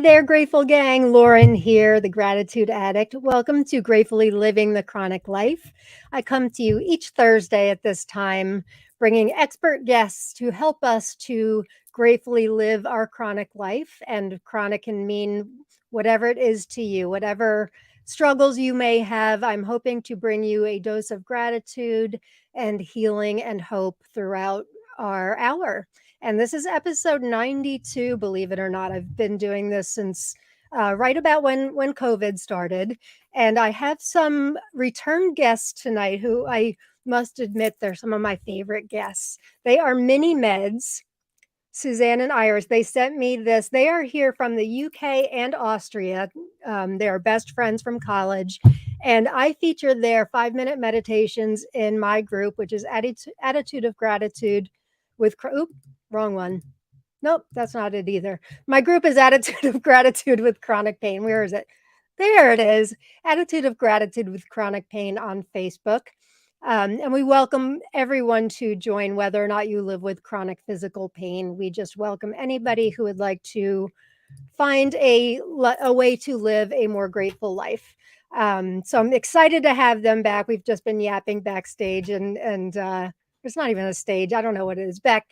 there, Grateful Gang. Lauren here, the Gratitude Addict. Welcome to Gratefully Living the Chronic Life. I come to you each Thursday at this time, bringing expert guests to help us to gratefully live our chronic life. And chronic can mean whatever it is to you, whatever struggles you may have. I'm hoping to bring you a dose of gratitude and healing and hope throughout our hour. And this is episode 92, believe it or not. I've been doing this since right about when COVID started. And I have some return guests tonight who I must admit they're some of my favorite guests. They are mini meds, Suzanne and Iris. They sent me this. They are here from the UK and Austria. They are best friends from college. And I feature their 5-minute meditations in my group, which is Attitude of Gratitude with, wrong one. Nope, that's not it either. My group is Attitude of Gratitude with Chronic Pain. Where is it? There it is. Attitude of Gratitude with Chronic Pain on Facebook. And we welcome everyone to join, whether or not you live with chronic physical pain. We just welcome anybody who would like to find a way to live a more grateful life. So I'm excited to have them back. We've just been yapping backstage, and it's not even a stage. I don't know what it is. Back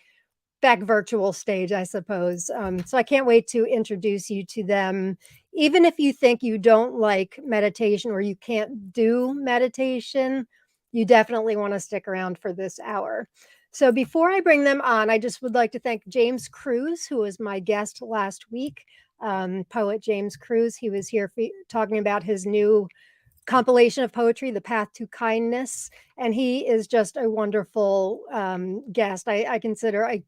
virtual stage, I suppose. So I can't wait to introduce you to them. Even if you think you don't like meditation or you can't do meditation, you definitely want to stick around for this hour. So before I bring them on, I just would like to thank James Cruz, who was my guest last week. Poet James Cruz. He was here talking about his new compilation of poetry, The Path to Kindness. And he is just a wonderful guest. I consider, I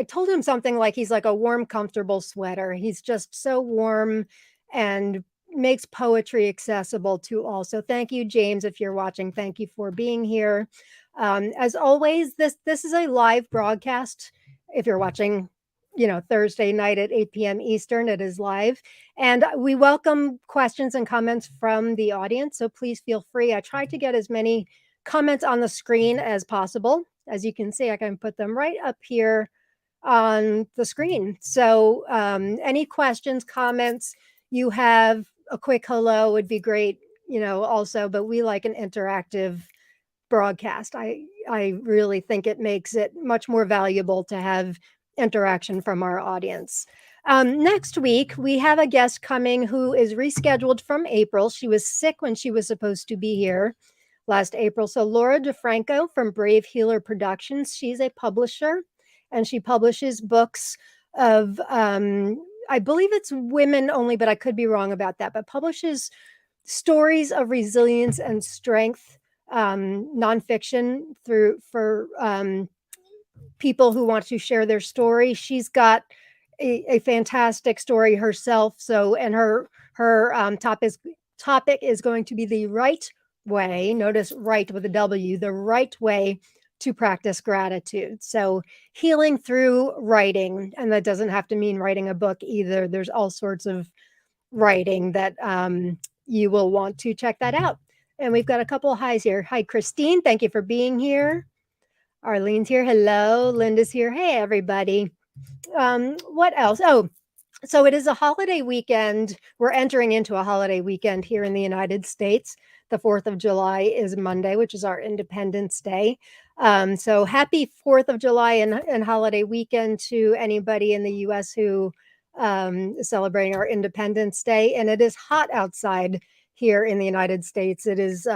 told him something like he's like a warm, comfortable sweater. He's just so warm and makes poetry accessible to all. So thank you, James, if you're watching. Thank you for being here. As always, this is a live broadcast. If you're watching, Thursday night at 8 p.m. Eastern, it is live. And we welcome questions and comments from the audience. So please feel free. I tried to get as many comments on the screen as possible. As you can see, I can put them right up here on the screen. So any questions, comments you have, a quick hello would be great, also, but we like an interactive broadcast. I really think it makes it much more valuable to have interaction from our audience. Next week, we have a guest coming who is rescheduled from April. She was sick when she was supposed to be here last April. So Laura DeFranco from Brave Healer Productions, she's a publisher, and she publishes books of, I believe it's women only, but I could be wrong about that, but publishes stories of resilience and strength, nonfiction for people who want to share their story. She's got a fantastic story herself. So, and her topic is going to be the right way. Notice right with a W, the right way to practice gratitude. So healing through writing, and that doesn't have to mean writing a book either. There's all sorts of writing that you will want to check that out. And we've got a couple of highs here. Hi, Christine. Thank you for being here. Arlene's here. Hello. Linda's here. Hey, everybody. What else? Oh, so it is a holiday weekend. We're entering into a holiday weekend here in the United States. The 4th of July is Monday, which is our Independence Day. So happy 4th of July and holiday weekend to anybody in the U.S. who is celebrating our Independence Day. And it is hot outside here in the United States. It is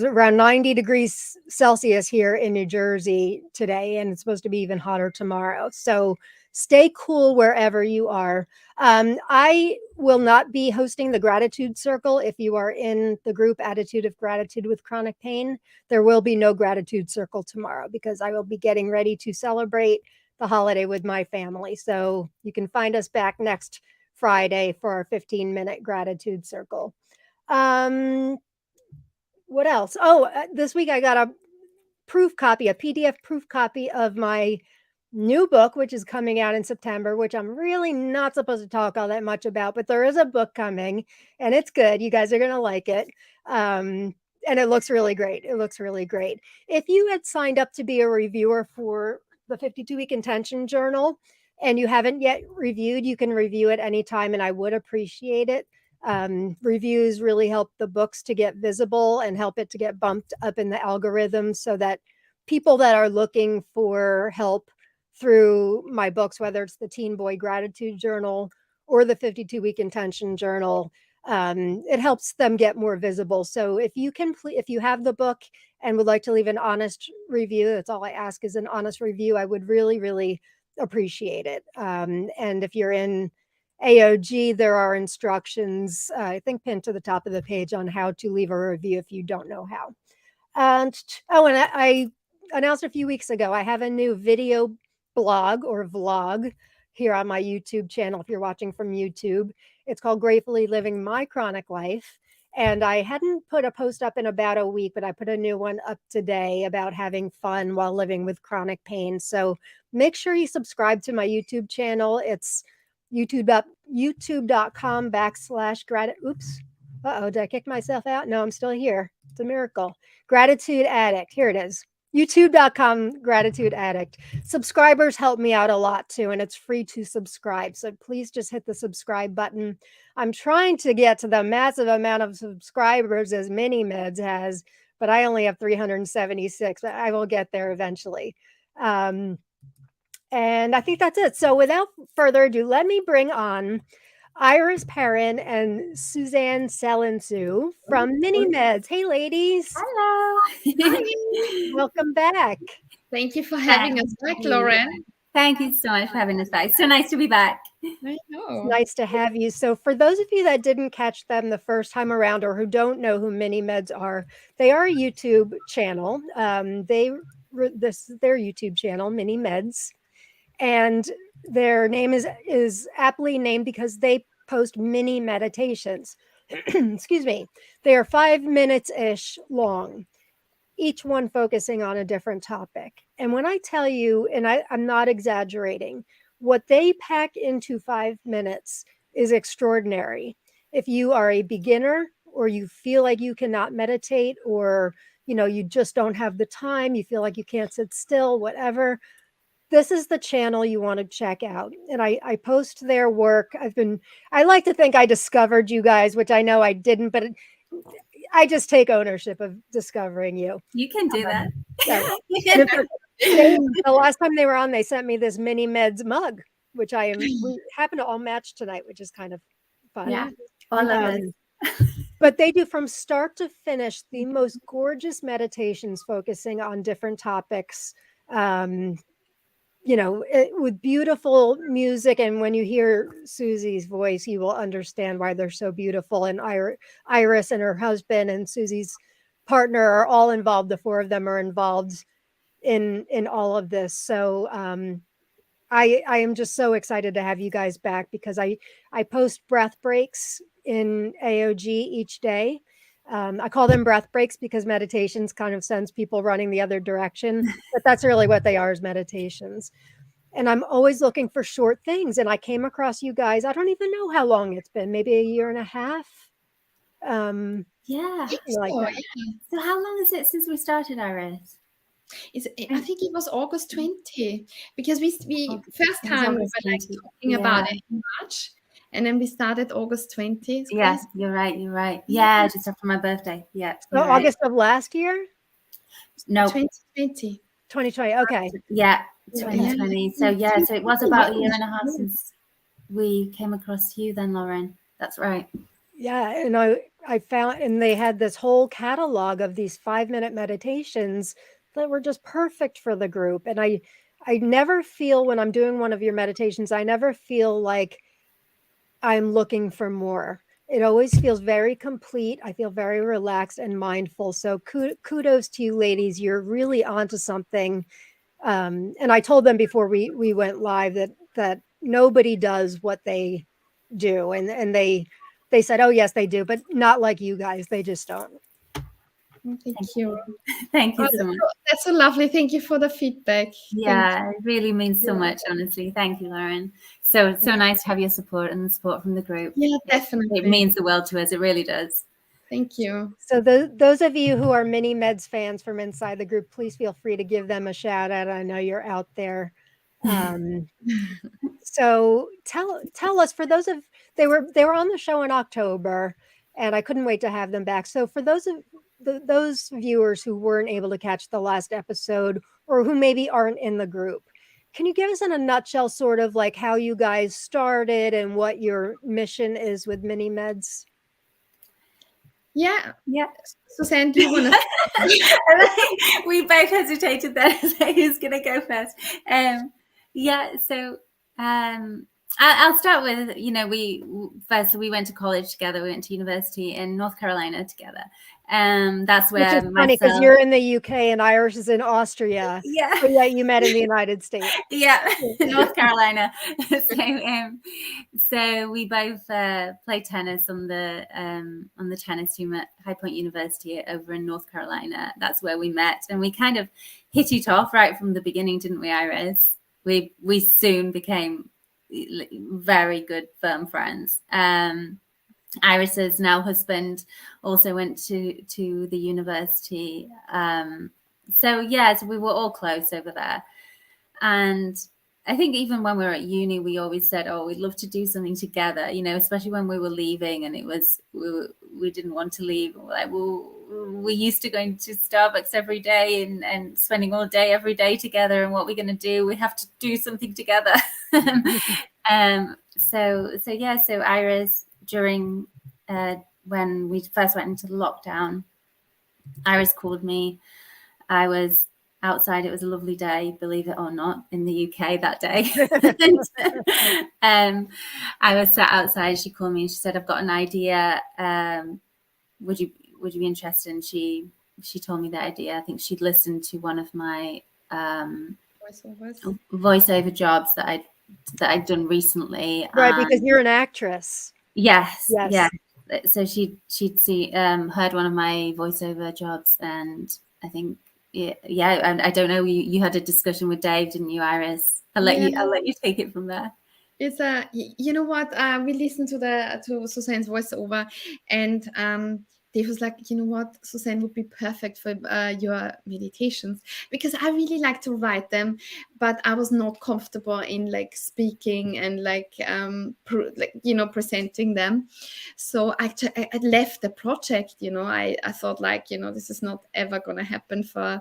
around 90 degrees Celsius here in New Jersey today, and it's supposed to be even hotter tomorrow. So stay cool wherever you are. I will not be hosting the gratitude circle. If you are in the group Attitude of Gratitude with Chronic Pain, there will be no gratitude circle tomorrow because I will be getting ready to celebrate the holiday with my family. So you can find us back next Friday for our 15-minute gratitude circle. What else? Oh, this week I got a PDF proof copy of my new book, which is coming out in September, which I'm really not supposed to talk all that much about, but there is a book coming and it's good. You guys are going to like it. And it looks really great. It looks really great. If you had signed up to be a reviewer for the 52-week intention journal and you haven't yet reviewed, you can review it anytime, and I would appreciate it. Reviews really help the books to get visible and help it to get bumped up in the algorithm so that people that are looking for help through my books, whether it's the Teen Boy Gratitude Journal or the 52-week Intention Journal, it helps them get more visible. So if you can, if you have the book and would like to leave an honest review, that's all I ask is an honest review. I would really, really appreciate it. And if you're in AOG, there are instructions, I think pinned to the top of the page on how to leave a review if you don't know how. And I announced a few weeks ago, I have a new video blog or vlog here on my YouTube channel if you're watching from YouTube. It's called Gratefully Living My Chronic Life. And I hadn't put a post up in about a week, but I put a new one up today about having fun while living with chronic pain. So make sure you subscribe to my YouTube channel. It's youtube.com/gratitude. Oops. Uh-oh, did I kick myself out? No, I'm still here. It's a miracle. Gratitude Addict. Here it is. YouTube.com Gratitude Addict. Subscribers help me out a lot too, and it's free to subscribe. So please just hit the subscribe button. I'm trying to get to the massive amount of subscribers as Mini Meds has, but I only have 376, but I will get there eventually. And I think that's it. So without further ado, let me bring on Iris Perren and Suzanne Celensu from Mini Meds. Hey, ladies. Hello. Hi. Welcome back. Thank you for having us back, Lauren. Thank you so much for having us back. So nice to be back. I know. It's nice to have you. So for those of you that didn't catch them the first time around or who don't know who Mini Meds are, they are a YouTube channel. This is their YouTube channel, Mini Meds. And their name is aptly named because they post mini meditations. Excuse me. They are 5 minutes-ish long, each one focusing on a different topic. And when I tell you, and I'm not exaggerating, what they pack into 5 minutes is extraordinary. If you are a beginner or you feel like you cannot meditate or you just don't have the time, you feel like you can't sit still, whatever, this is the channel you want to check out. And I post their work. I like to think I discovered you guys, which I know I didn't, but I just take ownership of discovering you. You can do that. The last time they were on, they sent me this Mini Meds mug, which we happen to all match tonight, which is kind of fun. Yeah, all of us. But they do from start to finish the most gorgeous meditations focusing on different topics. With beautiful music. And when you hear Suzy's voice, you will understand why they're so beautiful. And Iris and her husband and Suzy's partner are all involved. The 4 of them are involved in all of this. So I am just so excited to have you guys back because I post breath breaks in AOG each day. I call them breath breaks because meditations kind of sends people running the other direction, but that's really what they are, is meditations. And I'm always looking for short things. And I came across you guys. I don't even know how long it's been, maybe a year and a half. Yeah. Like that. So how long is it since we started, Iris? I think it was August 20 because we first time we were like talking about it in March. And then we started August 20. Yes, you're right. Yeah, just after my birthday. Yeah. So August of last year? No. 2020. 2020. Okay. Yeah, 2020. So so it was about a year and a half since we came across you then, Lauren. That's right. Yeah. And I found, and they had this whole catalog of these 5-minute meditations that were just perfect for the group. And I never feel when I'm doing one of your meditations, I never feel like I'm looking for more. It always feels very complete. I feel very relaxed and mindful. So kudos to you ladies. You're really onto something. And I told them before we went live that nobody does what they do. And they said, oh yes, they do, but not like you guys. They just don't. Thank you. Thank you so much. That's so lovely. Thank you for the feedback. Yeah, it really means so much, honestly. Thank you, Lauren. So nice to have your support and the support from the group. Yeah, definitely. It means the world to us. It really does. Thank you. So those of you who are Mini Meds fans from inside the group, please feel free to give them a shout out. I know you're out there. So tell us, for those of they were on the show in October, and I couldn't wait to have them back. So for those of those viewers who weren't able to catch the last episode, or who maybe aren't in the group, can you give us in a nutshell sort of like how you guys started and what your mission is with Mini Meds? Yeah. Yeah. Suzanne, do you want to? We both hesitated then as to who's going to go first. Yeah, so I'll start with, we went to college together. We went to university in North Carolina together. That's where, which is funny because you're in the UK and Iris is in Austria. Yeah. But yet you met in the United States. Yeah, North Carolina. So we both played tennis on the tennis team at High Point University over in North Carolina. That's where we met, and we kind of hit it off right from the beginning, didn't we, Iris? We soon became very good, firm friends. Iris's now husband also went to the university. So we were all close over there. And I think even when we were at uni, we always said, oh, we'd love to do something together, especially when we were leaving and we didn't want to leave. We're like, well, we used to going to Starbucks every day and spending all day every day together. And what we're going to do, we have to do something together. So Iris, during when we first went into the lockdown, Iris called me. I was outside. It was a lovely day, believe it or not, in the UK that day. I was sat outside. She called me and she said, I've got an idea. Would you be interested? And she told me the idea. I think she'd listened to one of my voiceover jobs that I'd done recently. Right, because you're an actress. Yes. So she'd heard one of my voiceover jobs, and I think and I don't know, you had a discussion with Dave, didn't you, Iris? I'll let you take it from there. It's you know what, we listened to Suzanne's voiceover, and Dave was like, you know what, Suzanne would be perfect for your meditations, because I really like to write them, but I was not comfortable in like speaking and presenting them. So I left the project. I thought like, this is not ever gonna happen for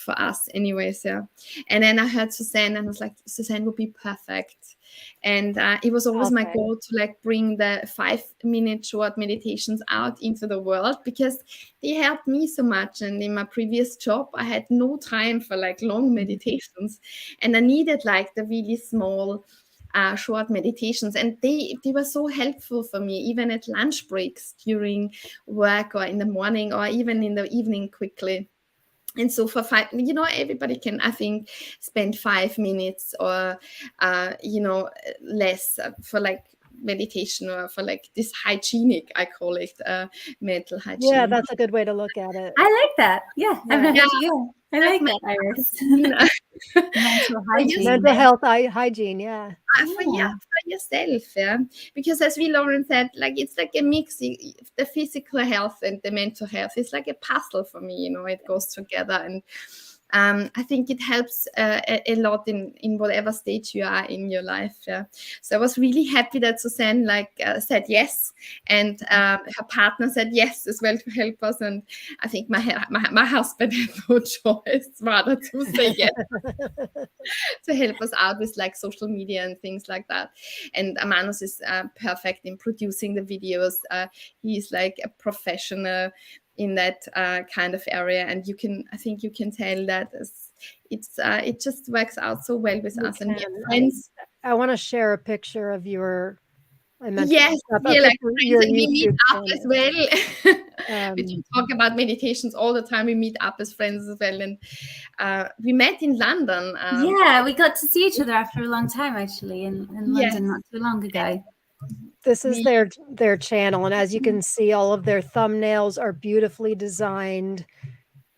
us anyways. Yeah. And then I heard Suzanne and I was like, Suzanne would be perfect. And it was always my goal to like bring the 5-minute short meditations out into the world, because they helped me so much. And in my previous job, I had no time for like long meditations, and I needed like the really small short meditations, and they were so helpful for me, even at lunch breaks during work, or in the morning, or even in the evening quickly. And so for 5, everybody can, I think, spend 5 minutes or, less for like meditation, or for like this hygienic, I call it, mental hygiene. Yeah, that's a good way to look at it. I like that. Yeah. I like that, Iris. Mental health hygiene, yeah. For yourself, yeah. Because as Lauren said, like it's like a mix. The physical health and the mental health is like a puzzle for me. It goes together, and I think it helps a lot in whatever stage you are in your life. Yeah. So I was really happy that Suzanne said yes, and her partner said yes as well to help us. And I think my husband had no choice rather to say yes to help us out with like social media and things like that. And Amanos is perfect in producing the videos. He's like a professional in that kind of area, and I think you can tell that it just works out so well with us, and we are friends. I want to share a picture of your. Yes, we meet up as well. We talk about meditations all the time. We meet up as friends as well, and we met in London. We got to see each other after a long time, actually, in London not too long ago. This is their channel, and as you can see, all of their thumbnails are beautifully designed,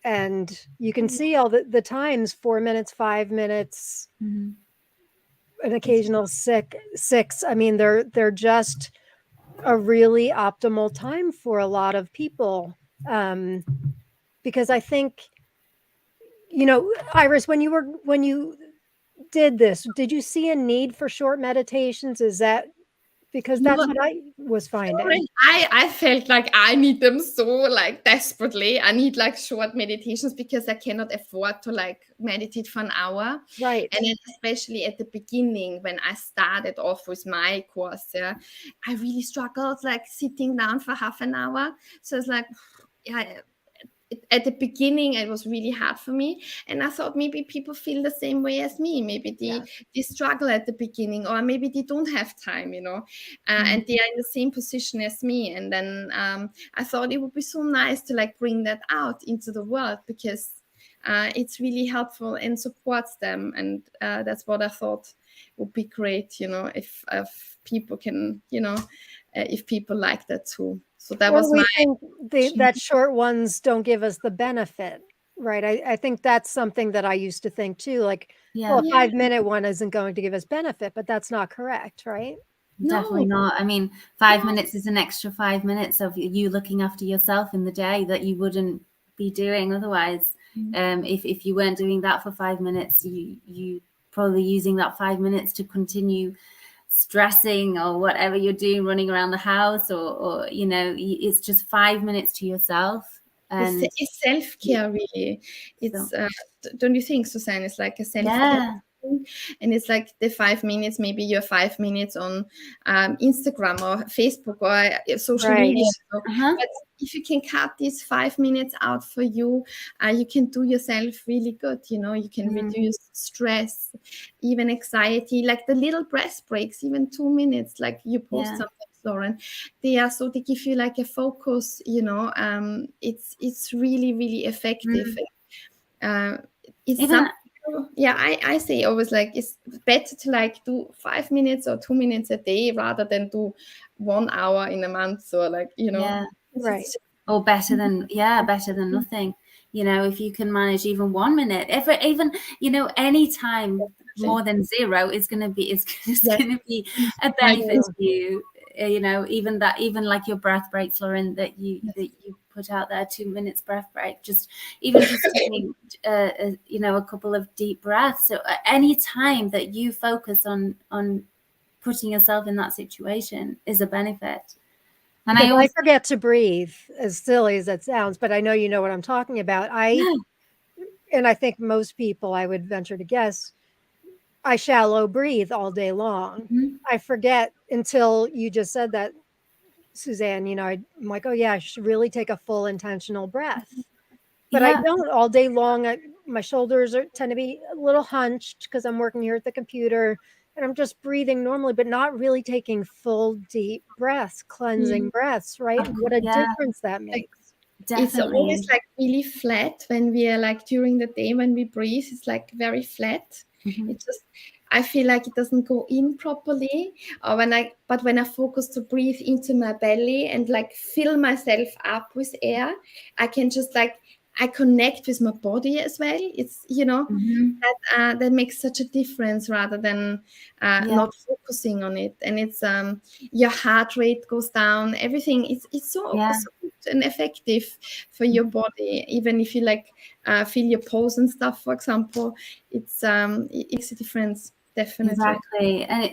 and you can see all the times: 4 minutes, 5 minutes, an occasional 6. I mean, they're just a really optimal time for a lot of people, because I think, Iris, when you did this, did you see a need for short meditations? Is that because that's No, what I was finding. Lauren, I felt like I need them so like desperately. I need like short meditations because I cannot afford to like meditate for an hour. Right. And then especially at the beginning when I started off with my course, yeah, I really struggled like sitting down for half an hour. So it's like, yeah, at the beginning it was really hard for me, and I thought maybe people feel the same way as me. Maybe they struggle at the beginning, or maybe they don't have time, and they are in the same position as me. And then I thought it would be so nice to like bring that out into the world, because it's really helpful and supports them. And that's what I thought would be great, if people can, if people like that too. So that Or was we my think that short ones don't give us the benefit, right? I think that's something that I used to think too, like, well, a Yeah, 5-minute one isn't going to give us benefit, but that's not correct, right? definitely no. not. I mean, 5 minutes is an extra 5 minutes of you looking after yourself in the day that you wouldn't be doing otherwise. If you weren't doing that for 5 minutes, you probably using that 5 minutes to continue stressing or whatever you're doing, running around the house, or it's just 5 minutes to yourself. And It's self-care, really. so, It's don't you think, Suzanne? It's like a self-care yeah, thing. And it's like the 5 minutes, maybe you're 5 minutes on Instagram or Facebook or social Right. media. uh-huh. But if you can cut these 5 minutes out for you, you can do yourself really good. You can reduce stress, even anxiety, like the little breath breaks, even 2 minutes, like you post Yeah. sometimes, Lauren. They give you like a focus. It's really, really effective. It's Even something. Yeah, I say always, like, it's better to like do 5 minutes or 2 minutes a day rather than do 1 hour in a month, or like, yeah, Right. or better than nothing. If you can manage even 1 minute, if even any time more than zero is going to be Yes. going to be a I benefit do. to you. Even like your breath breaks, Lauren, that you put out there, 2 minutes breath break, just taking a couple of deep breaths. So any time that you focus on putting yourself in that situation is a benefit. And I Because I always, forget to breathe, as silly as that sounds, but I know you know what I'm talking about. And I think most people, I would venture to guess, I shallow breathe all day long. Mhm. I forget until you just said that, Suzanne. I'm like, oh yeah, I should really take a full intentional breath. But I Yeah, don't all day long. My shoulders tend to be a little hunched because I'm working here at the computer, and I'm just breathing normally, but not really taking full deep breaths, cleansing breaths, right? What a yeah, difference that Like, makes. it's always definitely. like really flat when we are like during the day, when we breathe, it's like very flat. Mhm. It just, I feel like it doesn't go in properly. Or when I focus to breathe into my belly and like fill myself up with air, I can just like, I connect with my body as well. It's, Mhm. that makes such a difference rather than Yeah, not focusing on it. And it's your heart rate goes down, everything. It's yeah, so good and effective for your body. Even if you like feel your pulse and stuff, for example, it makes a difference, definitely. exactly. And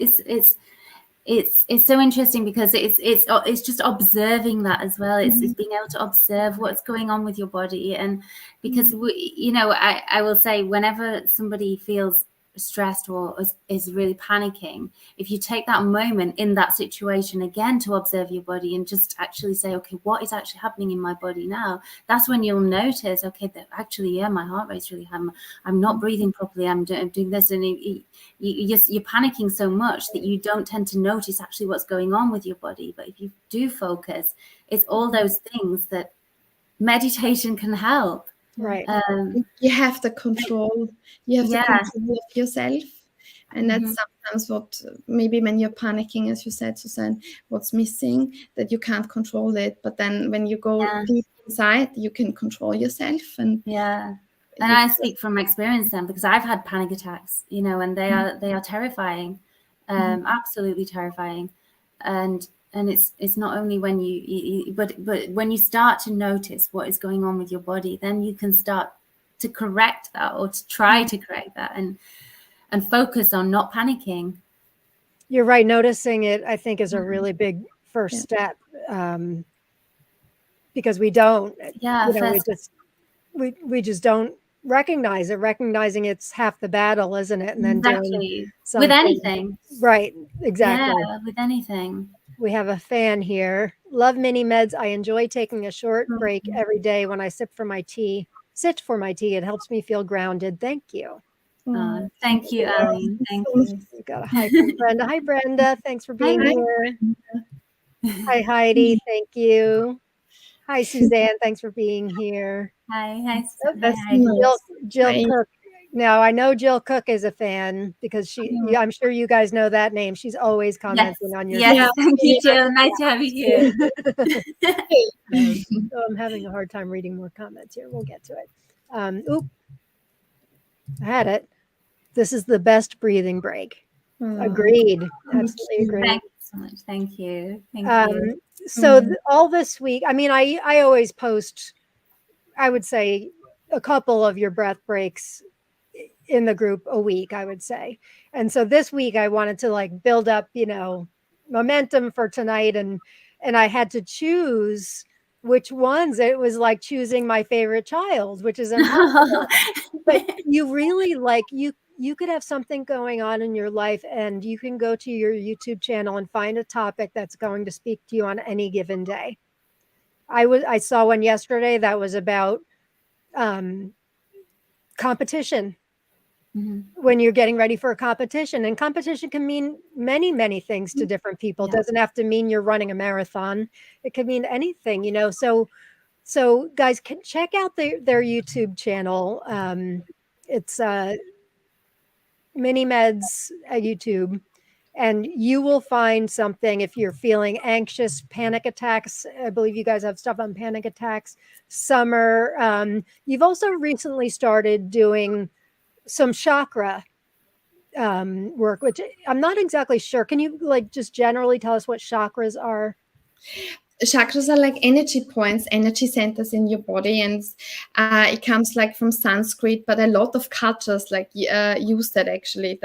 it's so interesting because it's just observing that as well. It's being able to observe what's going on with your body. And because I will say, whenever somebody feels stressed or is really panicking, if you take that moment in that situation again to observe your body and just actually say, okay, what is actually happening in my body now? That's when you'll notice, okay, that actually, yeah, my heart rate's really high. I'm not breathing properly. I'm doing this, and you're panicking so much that you don't tend to notice actually what's going on with your body. But if you do focus, it's all those things that meditation can help. Right. You have the control. You have the Yeah. control of yourself. And that's Mhm. sometimes what, maybe when you're panicking, as you said, Suzanne, what's missing, that you can't control it. But then when you go Yeah. deep inside, you can control yourself. And Yeah. And I it's speak from experience then, because I've had panic attacks, and they are terrifying, absolutely terrifying. And it's not only when but when you start to notice what is going on with your body, then you can start to correct that, or to try to correct that. focus on not panicking. You're right. Noticing it, I think, is a really big first step, because we don't, we just don't recognize it. Recognizing it's half the battle, isn't it? And then doing something. With anything. Right. Exactly. Yeah, with anything. We have a fan here. Love mini meds. I enjoy taking a short break every day when I sit for my tea. It helps me feel grounded. Thank you. Oh, thank you, Aline. Thank you. We've got a hi from Brenda. Hi, Brenda. Thanks for being here. Hi, Heidi. Thank you. Hi, Suzanne. Thanks for being here. Hi, Jill Cook. Now, I know Jill Cook is a fan because I'm sure you guys know that name. She's always commenting on your Yes, thank you, Jill. Nice to have you here. So I'm having a hard time reading more comments here. We'll get to it. I had it. This is the best breathing break. Agreed. Absolutely agreed. Thank you so much. Thank you. Thank you. So all this week, I mean, I always post, I would say, a couple of your breath breaks in the group a week, I would say. And so this week I wanted to like build up, momentum for tonight. And I had to choose which ones. It was like choosing my favorite child, which is impossible. But you really you could have something going on in your life and you can go to your YouTube channel and find a topic that's going to speak to you on any given day. I saw one yesterday that was about competition. When you're getting ready for a competition, and competition can mean many, many things to different people. It doesn't have to mean you're running a marathon. It could mean anything, So guys, can check out their YouTube channel. It's Mini Meds at YouTube, and you will find something if you're feeling anxious, panic attacks. I believe you guys have stuff on panic attacks, summer. You've also recently started doing some chakra work, which I'm not exactly sure. Can you just generally tell us what chakras are? Chakras are like energy points, energy centers in your body, and it comes like from Sanskrit, but a lot of cultures use that actually,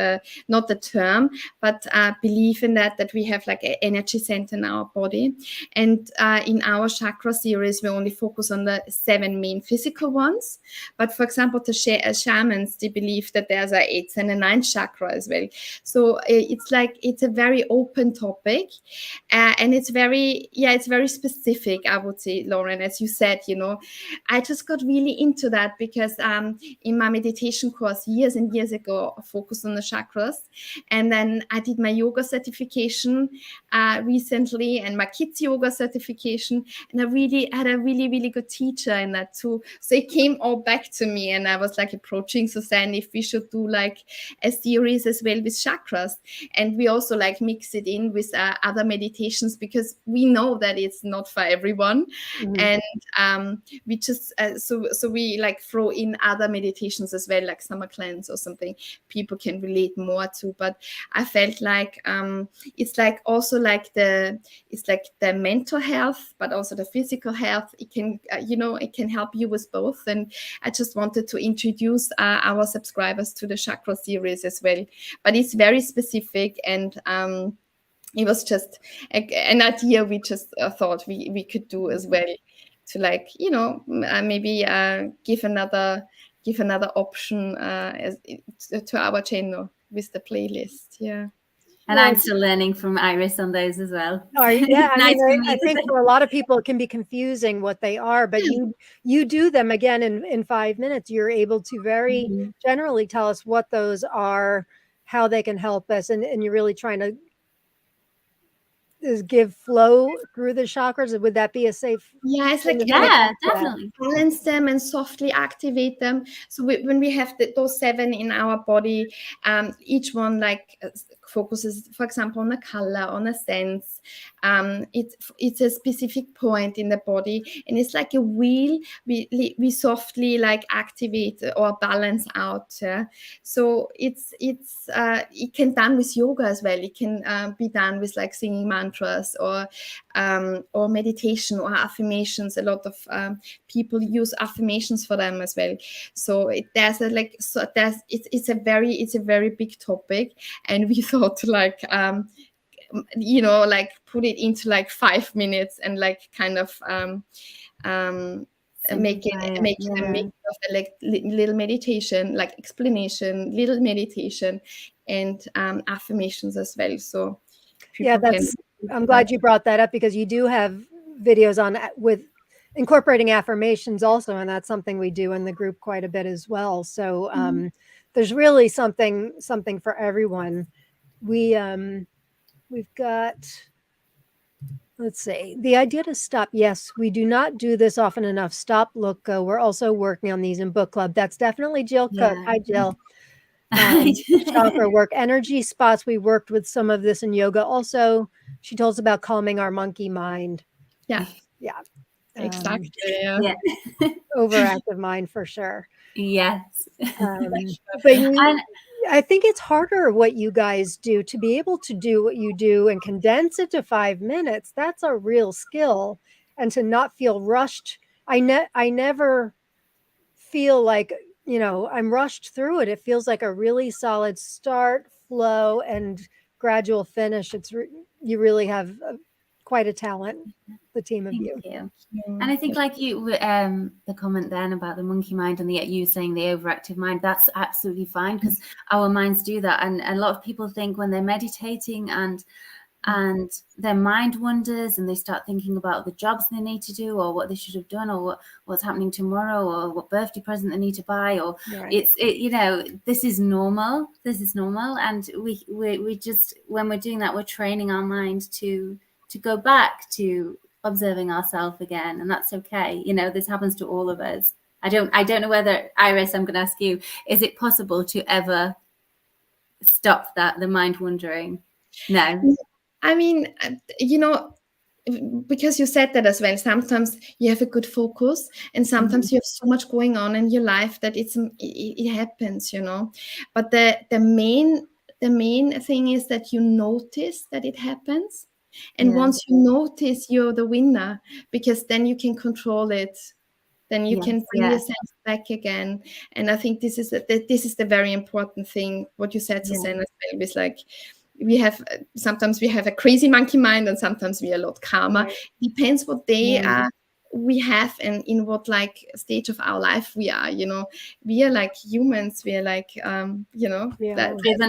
not the term, but believe in that we have like an energy center in our body. And in our chakra series, we only focus on the 7 main physical ones. But for example, the shamans, they believe that there's a 8th and a 9th chakra as well. So it's a very open topic, and it's very specific, I would say, Lauren. As you said, I just got really into that because in my meditation course years and years ago, I focused on the chakras, and then I did my yoga certification recently and my kids yoga certification, and I really had a really, really good teacher in that too. So it came all back to me, and I was like approaching Suzanne if we should do like a series as well with chakras, and we also like mix it in with other meditations, because we know that it's not for everyone. And we just so we like throw in other meditations as well, like summer cleanse or something people can relate more to. But I felt like it's like also like it's like the mental health, but also the physical health. It can it can help you with both. And I just wanted to introduce our subscribers to the chakra series as well. But it's very specific, and it was just an idea we just thought we could do as well, to like maybe give another option to our channel with the playlist. And I'm still learning from Iris on those as well. Yeah, I think for a lot of people it can be confusing what they are, but you do them again in 5 minutes. You're able to very generally tell us what those are, how they can help us, and you're really trying to give flow through the chakras. Would that be a safe? It's like definitely balance them and softly activate them. So when we have those 7 in our body, each one like focuses, for example, on a color, on a sense. It's a specific point in the body, and it's like a wheel we softly like activate or balance out. So it can done with yoga as well. It can be done with like singing mantras or meditation or affirmations. A lot of people use affirmations for them as well. So it's a very big topic, and we thought like like put it into like 5 minutes and like kind of making a mix of like little meditation, like explanation, little meditation, and affirmations as well. So yeah, I'm glad you brought that up, because you do have videos on with incorporating affirmations also, and that's something we do in the group quite a bit as well. So there's really something for everyone. We've got, let's see, the idea to stop. Yes, we do not do this often enough. Stop, look, go. We're also working on these in book club. That's definitely Jill Cook. Hi, Jill. Chakra work, energy spots. We worked with some of this in yoga. Also, she told us about calming our monkey mind. Yeah. Exactly. Yeah. Overactive mind for sure. Yes. But I think it's harder what you guys do to be able to do what you do and condense it to 5 minutes. That's a real skill, and to not feel rushed. I never feel like, I'm rushed through it. It feels like a really solid start, flow, and gradual finish. You really have quite a talent, the team of you. Thank you. And I think like you, the comment then about the monkey mind and you saying the overactive mind, that's absolutely fine, because our minds do that. And a lot of people think when they're meditating and their mind wanders and they start thinking about the jobs they need to do, or what they should have done, or what's happening tomorrow, or what birthday present they need to buy, or this is normal. And we just, when we're doing that, we're training our mind to go back to observing ourselves again, and that's okay. This happens to all of us. I don't know whether, Iris, I'm going to ask you, is it possible to ever stop the mind wandering? No. I mean, because you said that as well, sometimes you have a good focus, and sometimes you have so much going on in your life that it happens, But the main thing is that you notice that it happens, and once you notice, you're the winner, because then you can control it. Then you can bring yourself back again. And I think this is the very important thing. What you said, Suzanne, as well, is like, sometimes we have a crazy monkey mind, and sometimes we are a lot calmer. Right. Depends what day we have and in what like stage of our life we are. We are like humans. We are like driven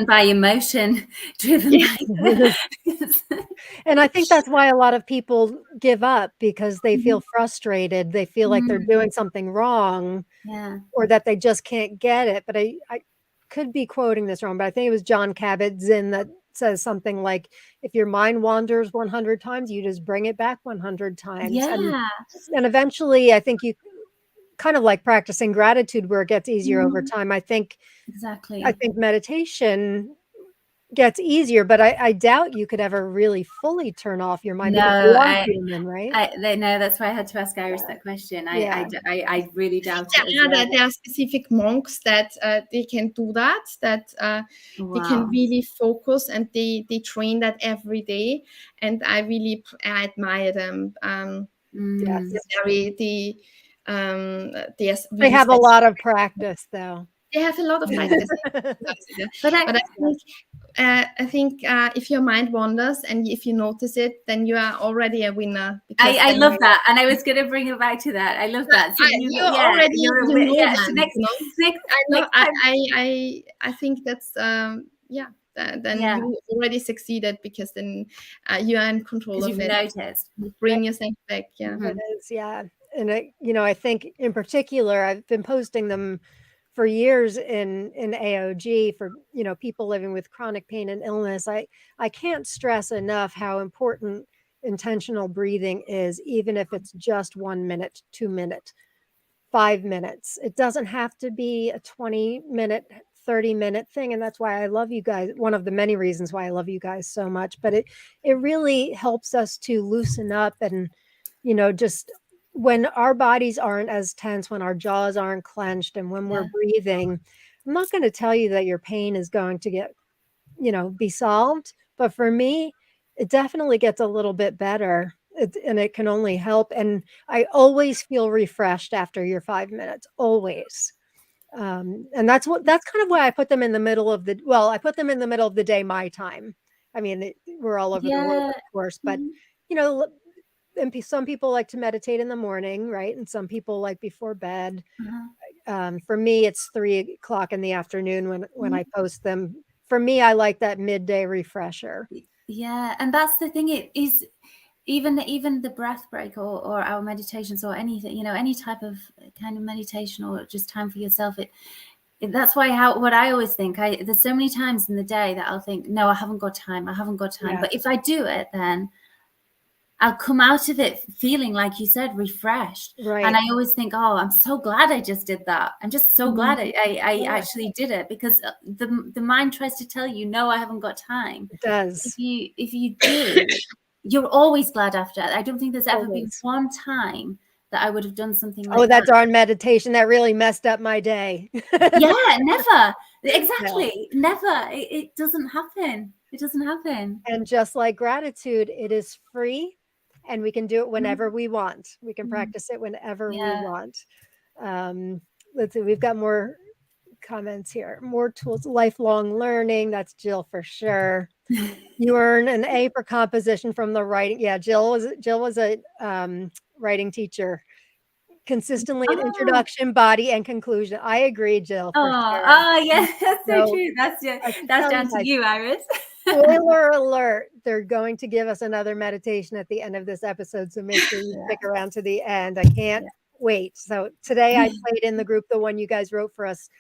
by emotion, And I think that's why a lot of people give up, because they feel frustrated. They feel like they're doing something wrong, or that they just can't get it. But I could be quoting this wrong, but I think it was John Kabat-Zinn that says something like, if your mind wanders 100 times, you just bring it back 100 times. And eventually, I think you kind of like practicing gratitude, where it gets easier over time. I think meditation gets easier, but I doubt you could ever really fully turn off your mind. No, you are human, right? No, that's why I had to ask Iris that question. I really doubt it. There are specific monks that they can do that. They can really focus, and they train that every day. And I admire them. They have a lot of practice, though. They have a lot of practice. But I think if your mind wanders and if you notice it, then you are already a winner. I love that, and I was going to bring it back to that. I love that. So I think that's then you already succeeded, because then you are in control of it. Noticed. You bring yourself back. It is, and I think in particular, I've been posting them for years in AOG for people living with chronic pain and illness. I can't stress enough how important intentional breathing is, even if it's just 1 minute, 2 minutes, 5 minutes. It doesn't have to be a 20-minute 30-minute thing, and that's why I love you guys. One of the many reasons why I love you guys so much, but it really helps us to loosen up and, just when our bodies aren't as tense, when our jaws aren't clenched, and when we're breathing. I'm not going to tell you that your pain is going to get, be solved, but for me, it definitely gets a little bit better. And it can only help. And I always feel refreshed after your 5 minutes, always. And that's kind of why I put them in the middle of I put them in the middle of the day, my time. I mean, we're all over the world, of course, but you know, some people like to meditate in the morning, right? And some people like before bed. For me, it's 3 o'clock in the afternoon when I post them. For me, I like that midday refresher. Yeah, and that's the thing. It is even the breath break or our meditations or anything, any type of kind of meditation or just time for yourself. That's why what I always think. There's so many times in the day that I'll think, no, I haven't got time. Yeah. But if I do it, then I'll come out of it feeling, like you said, refreshed. Right. And I always think, oh, I'm so glad I just did that. I'm just so glad I actually did it, because the mind tries to tell you, no, I haven't got time. It does. If you do, you're always glad after. I don't think there's ever been one time that I would have done something like that. Oh, that darn meditation that really messed up my day. Yeah, never. Exactly. No. Never. It doesn't happen. It doesn't happen. And just like gratitude, it is free. And we can do it whenever we want. We can practice it whenever we want. Let's see, we've got more comments here. More tools, lifelong learning. That's Jill for sure. You earn an A for composition from the writing. Yeah, Jill was a writing teacher. Consistently in introduction, body, and conclusion. I agree, Jill, for sure. Oh, yeah, that's so true. That's down to you, Iris. Spoiler alert, they're going to give us another meditation at the end of this episode, so make sure you stick around to the end. I can't wait. So today I played in the group the one you guys wrote for us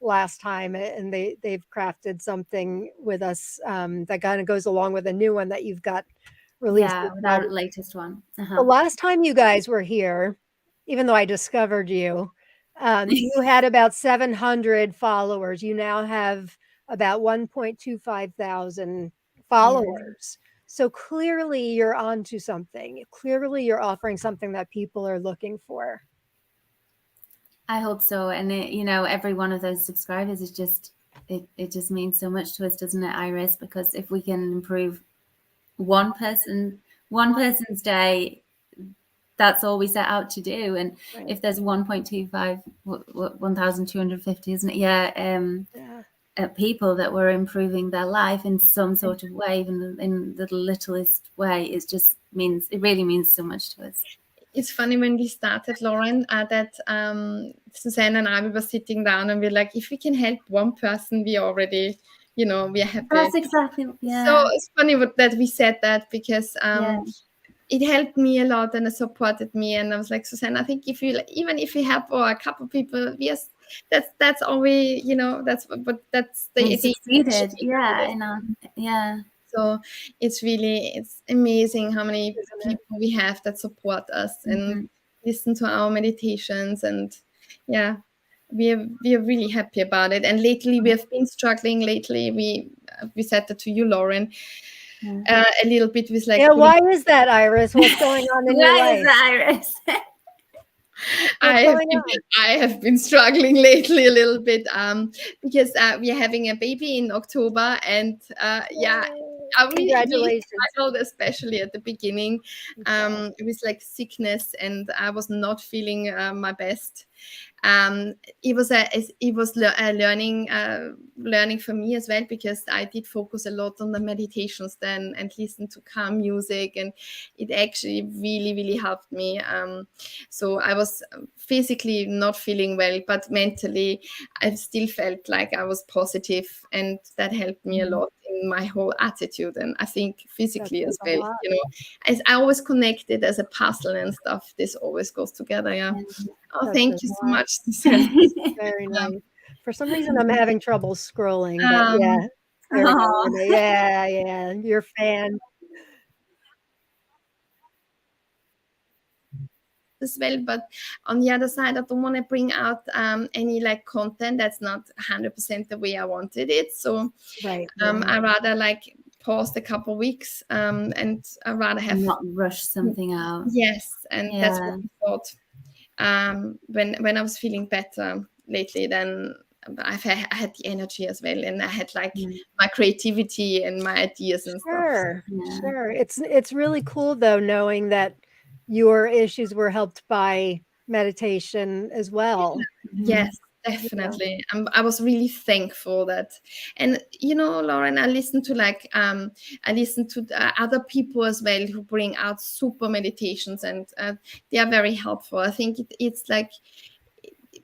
last time, and they've crafted something with us that kind of goes along with a new one that you've got released. Yeah, that latest one. The last time you guys were here, even though I discovered you, you had about 700 followers. You now have about 1.25 thousand followers. So clearly you're onto something. Clearly you're offering something that people are looking for. I hope so. And every one of those subscribers is just, it just means so much to us, doesn't it, Iris? Because if we can improve one person's day, that's all we set out to do. And if there's 1.25, 1,250, isn't it? People that were improving their life in some sort of way, even in the littlest way, it really means so much to us. It's funny, when we started, Lauren, that Suzanne and I, we were sitting down and we're like, if we can help one person, we already, we are happy. That's exactly, yeah. So it's funny that we said that, because it helped me a lot and it supported me. And I was like, Suzanne, I think even if you help a couple people, yes, that's all we, that's the succeeded. Yeah. So it's amazing how many people we have that support us and listen to our meditations. And we are really happy about it. And lately we have been struggling. We said that to you, Lauren, a little bit with like. Yeah, why is that, Iris? What's going on in your life? Why is that, Iris? I have been struggling lately a little bit because we are having a baby in October, and I really struggled, especially at the beginning. It was like sickness, and I was not feeling my best. It was a learning for me as well, because I did focus a lot on the meditations then and listen to calm music, and it actually really, really helped me. So I was physically not feeling well, but mentally I still felt like I was positive, and that helped me a lot in my whole attitude. And I think physically as well, as I always connected as a puzzle and stuff, this always goes together. Oh, thank you so much. Very nice. For some reason, I'm having trouble scrolling, but yeah, your fan. as well. But on the other side, I don't want to bring out any like content that's not 100% the way I wanted it. So Right. I rather like paused a couple of weeks, and I rather have not rush something out. Yes, and that's what I thought. When I was feeling better lately, then I had the energy as well, and I had like my creativity and my ideas and Sure, stuff. sure. It's really cool though, knowing that your issues were helped by meditation as well. Yes, definitely. I was really thankful that, and Lauren, I listened to other people as well who bring out super meditations, and they are very helpful. I think it's like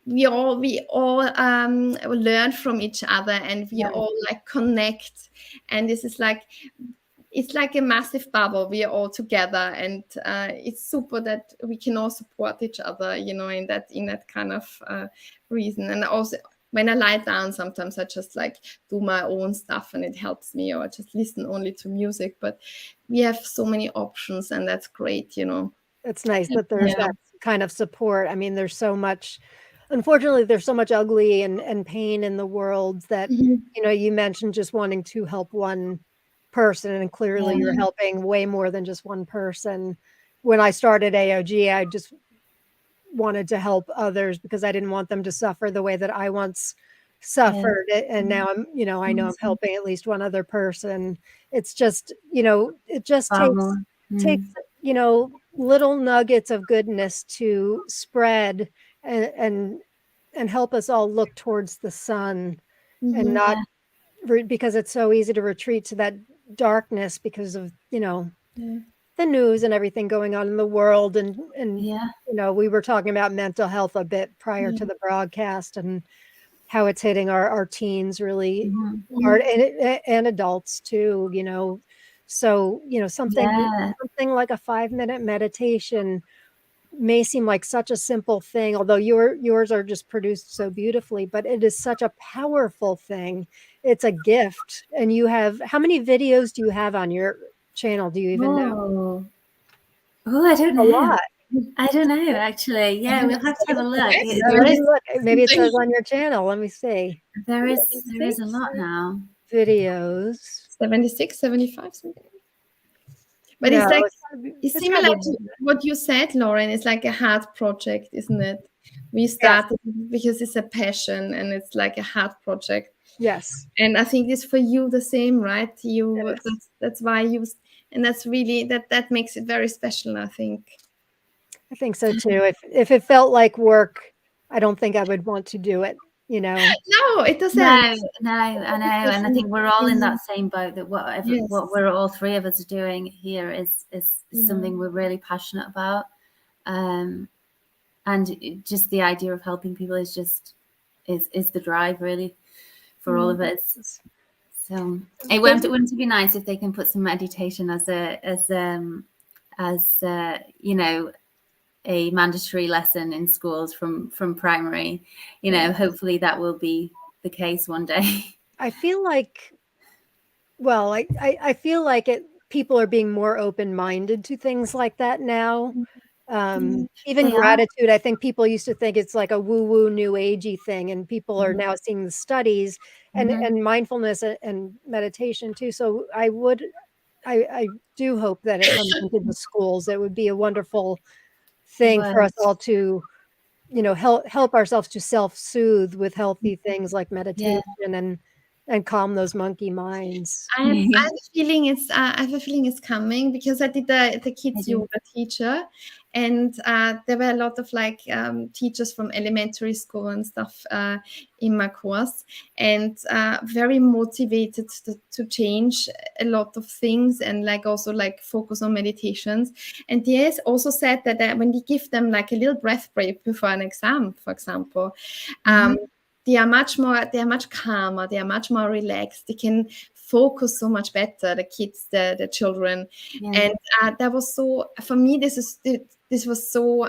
we all learn from each other, and we all like connect, and this is like, it's like a massive bubble. We are all together, and it's super that we can all support each other, in that kind of reason. And also when I lie down, sometimes I just like do my own stuff and it helps me, or I just listen only to music. But we have so many options, and that's great. It's nice that there's that kind of support. I mean, unfortunately, there's so much ugly and pain in the world that, you mentioned just wanting to help one person, and clearly you're helping way more than just one person. When I started AOG, I just wanted to help others because I didn't want them to suffer the way that I once suffered. And now I know I'm helping at least one other person. It's just, it just takes little nuggets of goodness to spread and help us all look towards the sun, and not because it's so easy to retreat to that darkness because of the news and everything going on in the world. And we were talking about mental health a bit prior to the broadcast, and how it's hitting our teens really hard, and adults too, so something like a 5-minute meditation may seem like such a simple thing, although yours are just produced so beautifully, but it is such a powerful thing. It's a gift. And how many videos do you have on your channel? Do you even know? Oh, I don't know. A lot. I don't know, actually. Yeah, we'll have to have a look. Maybe it says on your channel. Let me see. There is a lot now. Videos. 76, 75, something. But it's similar to what you said, Lauren. It's like a heart project, isn't it? We started because it's a passion, and it's like a heart project. Yes. And I think it's for you the same, right? That's why and that's really that makes it very special, I think. I think so too. If it felt like work, I don't think I would want to do it. No, it doesn't. No, I know, and I think we're all in that same boat. That what we're all three of us are doing here is something we're really passionate about, and just the idea of helping people is the drive really for all of us. So wouldn't it be nice if they can put some meditation as a mandatory lesson in schools from primary? Hopefully that will be the case one day. I feel like, I feel like people are being more open-minded to things like that now. Even gratitude, I think people used to think it's like a woo-woo new agey thing, and people are now seeing the studies and mindfulness and meditation too. So I do hope that it comes into the schools. It would be a wonderful thing for us all to help ourselves to self-soothe with healthy things like meditation and calm those monkey minds. I have a feeling it's coming, because I did the kids yoga teacher, and there were a lot of like teachers from elementary school and stuff in my course, and very motivated to change a lot of things, and like also like focus on meditations. And they also said that when you give them like a little breath break before an exam, for example, they are much calmer, they are much more relaxed, they can focus so much better, the kids, the children. And that was so, for me, this was so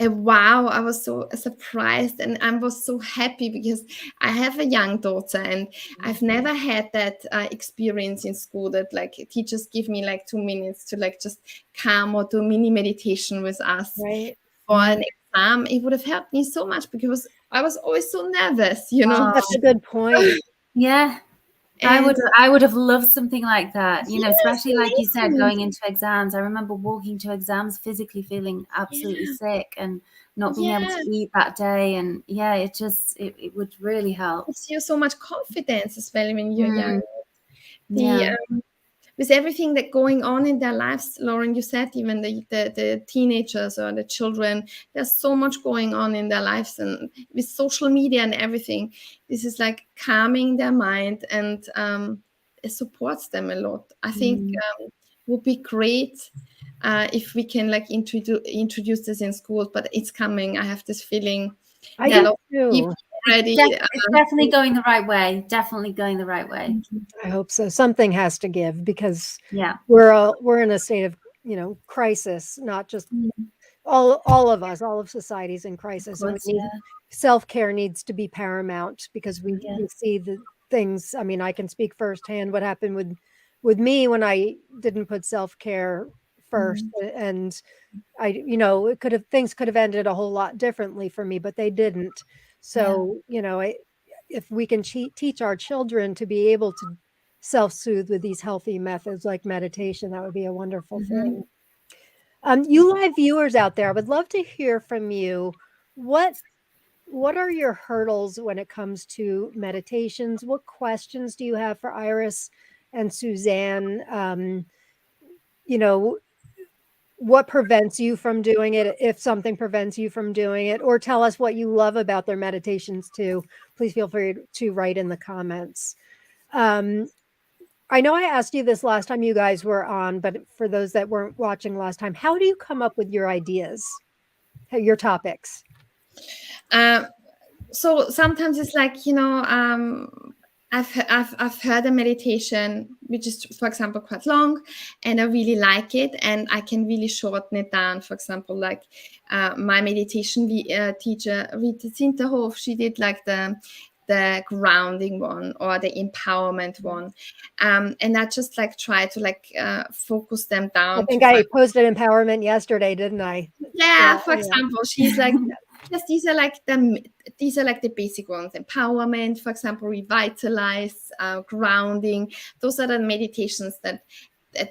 wow, I was so surprised, and I was so happy because I have a young daughter, and I've never had that experience in school that like teachers give me like 2 minutes to like just calm or do mini meditation with us Right. for an exam. It would have helped me so much because I was always so nervous, That's a good point. Yeah. And I would have loved something like that, yes, especially like you said, amazing. going into exams. I remember walking to exams physically feeling absolutely sick and not being able to eat that day. And it would really help. Gives you so much confidence as well when you're young. Yeah. With everything that going on in their lives, Lauren, you said even the teenagers or the children, there's so much going on in their lives, and with social media and everything, this is like calming their mind, and it supports them a lot. I think would be great if we can like introduce this in schools, but it's coming. I have this feeling. I There are a do lot of people too. already. It's definitely going the right way. Definitely going the right way. I hope so. Something has to give because Yeah. we're in a state of crisis, not just all of us, all of society's in crisis, and we need self-care needs to be paramount because we see the things. I mean, I can speak firsthand what happened with me when I didn't put self-care first, and things could have ended a whole lot differently for me, but they didn't. So if we can teach our children to be able to self-soothe with these healthy methods like meditation, that would be a wonderful thing. You live viewers out there, I would love to hear from you. What are your hurdles when it comes to meditations? What questions do you have for Iris and Suzanne? What prevents you from doing it, if something prevents you from doing it, or tell us what you love about their meditations too. Please feel free to write in the comments. I know I asked you this last time you guys were on, but for those that weren't watching last time, how do you come up with your ideas, your topics? So sometimes it's like, I've heard a meditation which is, for example, quite long, and I really like it, and I can really shorten it down. For example, like my meditation teacher Rita Zinterhof, she did like the grounding one or the empowerment one, and I just like try to like focus them down. I think I posted empowerment yesterday, didn't I? Yeah, for example, she's like, yes, these are like the basic ones. Empowerment, for example, revitalize, grounding. Those are the meditations that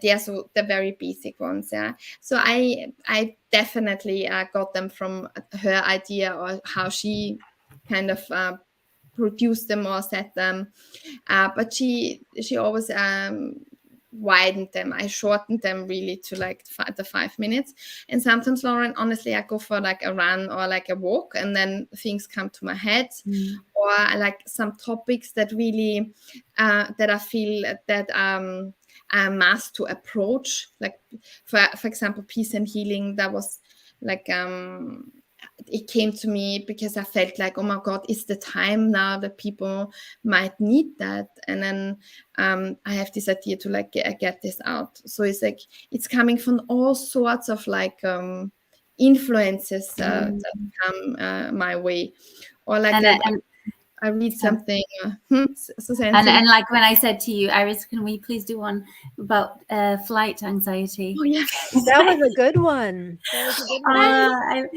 they are so the very basic ones. Yeah. So I definitely got them from her idea or how she kind of produced them or set them. But she always widened them. I shortened them really to like the 5 minutes. And sometimes, Lauren, honestly, I go for like a run or like a walk, and then things come to my head, or I like some topics that really that I feel that I must to approach. Like for example, peace and healing. That was like it came to me because I felt like, oh my God, it's the time now that people might need that. And then I have this idea to like get this out. So it's like, it's coming from all sorts of like influences that come my way. Or like I read something, Suzanne. And like when I said to you, Iris, can we please do one about flight anxiety? Oh yeah, that was a good one. That was a good one.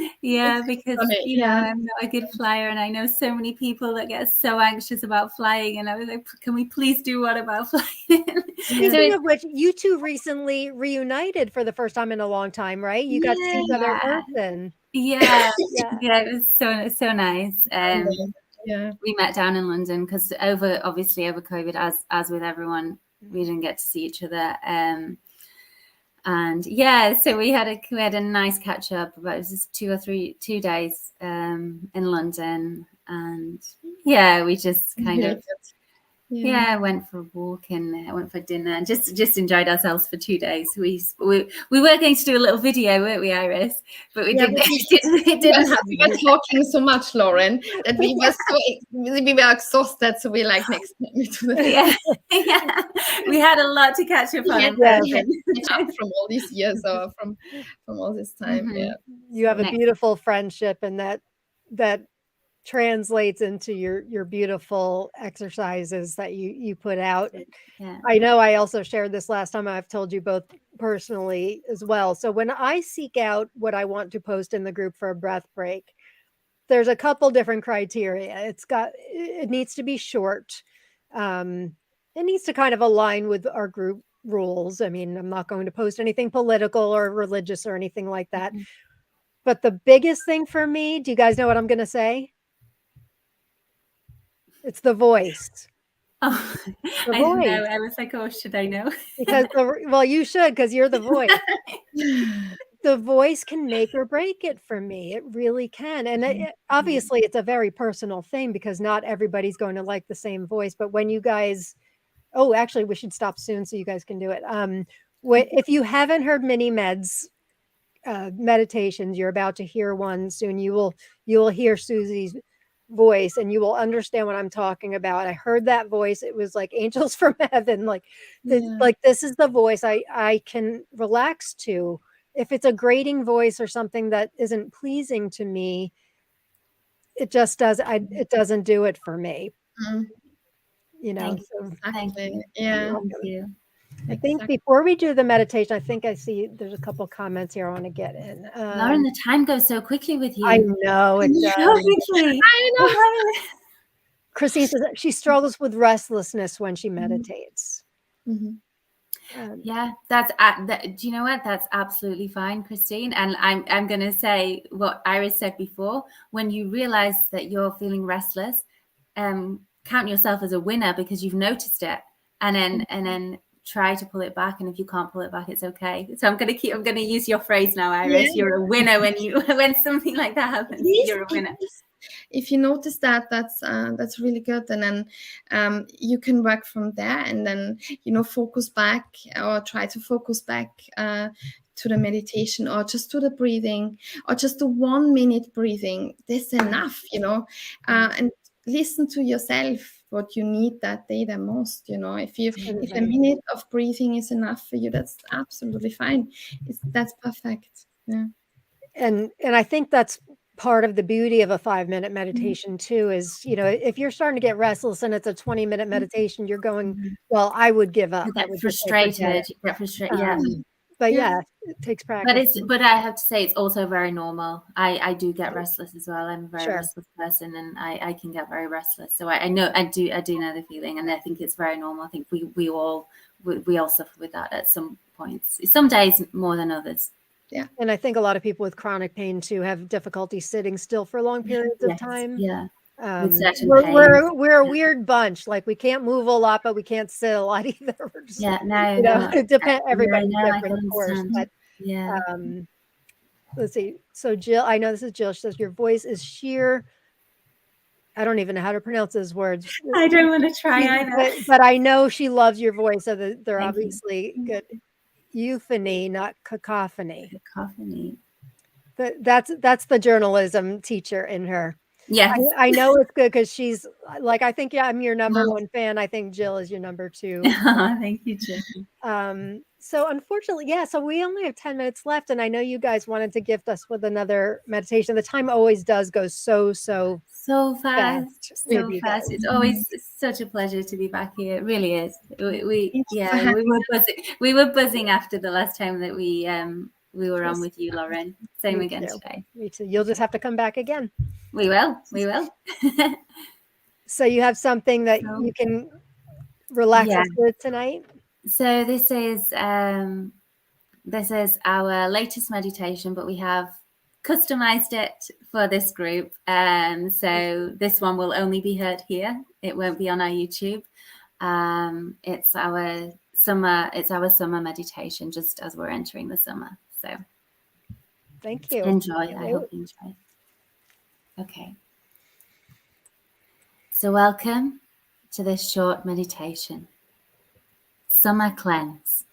Because I'm not a good flyer, and I know so many people that get so anxious about flying. And I was like, can we please do one about flying? Speaking of which, you two recently reunited for the first time in a long time, right? You got to see each other in person. Yeah, it was so nice. We met down in London because obviously over COVID, as with everyone, we didn't get to see each other. And so we had a nice catch up. About it was just 2 days in London, and we just kind of Yeah, I went for a walk and I went for dinner and just enjoyed ourselves for 2 days. We were going to do a little video, weren't we, Iris? But we didn't. It didn't. We were talking so much, Lauren, that we were exhausted. So we like next time we do the Yeah. We had a lot to catch up on. we had to catch up from all these years or from all this time. Mhm. Yeah, You have a beautiful friendship, and that translates into your beautiful exercises that you put out. Yeah. I know I also shared this last time. I've told you both personally as well. So when I seek out what I want to post in the group for a breath break, there's a couple different criteria. It needs to be short. It needs to kind of align with our group rules. I mean, I'm not going to post anything political or religious or anything like that. Mhm. But the biggest thing for me, do you guys know what I'm going to say? It's the voice. Oh, The I didn't voice. know. I was like, oh, should I know? Because well, you should, because you're the voice. The voice can make or break it for me. It really can. And obviously, it's a very personal thing because not everybody's going to like the same voice. But when you guys, oh, actually, we should stop soon so you guys can do it. If you haven't heard Mini Med's meditations, you're about to hear one soon. You will hear Suzy's voice and you will understand what I'm talking about. I heard that voice. It was like angels from heaven. Like this is the voice I can relax to. If it's a grating voice or something that isn't pleasing to me, it just it doesn't do it for me. You know. Thank you. Yeah. Thank you. I think before we do the meditation, I think I see there's a couple comments here I want to get in. Lauren, the time goes so quickly with you. I know it does. So quickly. I know. Christine says she struggles with restlessness when she meditates. Yeah, do you know what? That's absolutely fine, Christine. And I'm going to say what Iris said before. When you realize that you're feeling restless, count yourself as a winner because you've noticed it, and then try to pull it back. And if you can't pull it back, it's okay. So I'm going to use your phrase now, Iris. Yeah. You're a winner when something like that happens. You're a winner. If you notice that, that's really good, and then you can work from there, and then focus back or try to focus back to the meditation or just to the breathing or just the 1 minute breathing. That's enough, and listen to yourself what you need that day the most. If a minute of breathing is enough for you, that's absolutely fine. That's perfect. Yeah. And I think that's part of the beauty of a 5-minute meditation too, is, if you're starting to get restless and it's a 20-minute meditation, you're going, well, I would give up. You get frustrated. Yeah. But yeah, it takes practice. But I have to say, it's also very normal. I do get restless as well. I'm a very restless person, and I can get very restless. So I know I do know the feeling, and I think it's very normal. I think we all suffer with that at some points. Some days more than others. Yeah. And I think a lot of people with chronic pain too have difficulty sitting still for long periods of time. Yeah. We're a weird bunch. Like we can't move a lot, but we can't sit a lot either. It depends. Everybody's different, of course. But yeah. Let's see. So Jill, I know this is Jill. She says your voice is sheer. I don't even know how to pronounce those words. I don't want to try either. But I know she loves your voice, so they're obviously good. Euphony, not cacophony. Cacophony. That's the journalism teacher in her. Yes. I know it's good because she's like, I think I'm your number one fan. I think Jill is your number 2. Thank you, Jill. So unfortunately, so we only have 10 minutes left, and I know you guys wanted to gift us with another meditation. The time always does go so fast. So fast. It's always such a pleasure to be back here. It really is. We were buzzing after the last time that we were on with you, Lauren. Same again today. Me too. You'll just have to come back again. We will. So you have something that you can relax us with tonight? So this is our latest meditation, but we have customized it for this group. So this one will only be heard here. It won't be on our YouTube. It's our summer meditation, just as we're entering the summer. So thank you. Enjoy. I hope you enjoy. Okay. So welcome to this short meditation. Summer Cleanse.